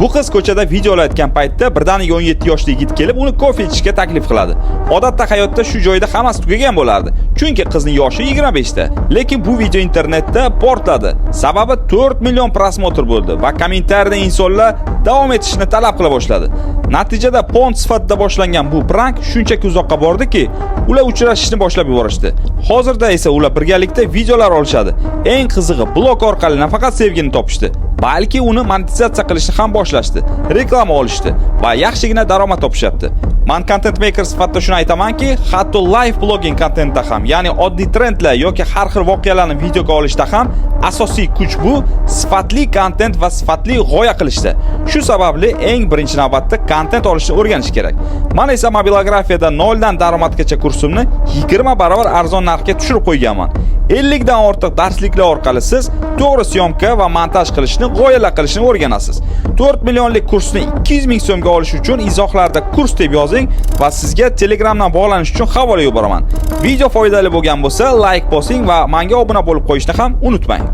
Bu qiz ko'chada video olayotgan paytda birdaniga 17 yoshli yigit kelib, uni kofe ichishga taklif qiladi. Odatda hayotda shu joyda hammasi tugagan bo'lardi, chunki qizning yoshi 25 ta. Lekin bu video internetda portladi. Sababi 4 million prosmotr bo'ldi va kommentariyada insonlar davom etishni talab qila boshladi. Natijada pont sifatida boshlangan bu prank shunchaki uzoqqa bordiki, ular uchrashishni boshlab yuborishdi. Hozirda esa ular birgalikda videolar olishadi. Eng qizig'i, blog orqali nafaqat sevgini topishdi, balki uni monetizatsiya qilishni ham boshlashdi. Reklama olishdi va yaxshigina daromad topishyapti. Men content maker sifatida shuni aytamanki, hatto live blogging kontentda ham, ya'ni oddiy trendlar yoki har xil voqealarni videoga olishda ham asosiy kuch bu sifatli kontent va sifatli g'oya qilishda. Shu sababli eng birinchi navbatda kontent olishni o'rganish kerak. Men esa mobilografiyada 0 dan daromadgacha kursimni 20 barobar arzon narxga tushirib qo'yganman. 50 dan ortiq darsliklar orqali siz to'g'ri syomka va montaj qilishni, g'oyalar qilishni o'rganasiz. 4 millionlik kursni 200 ming so'mga olish uchun izohlarda kurs deb yozing va sizga Telegramdan bog'lanish uchun havola yuboraman. Video foydali bo'lgan bo'lsa, like bosing va menga obuna bo'lib qo'yishni ham unutmang.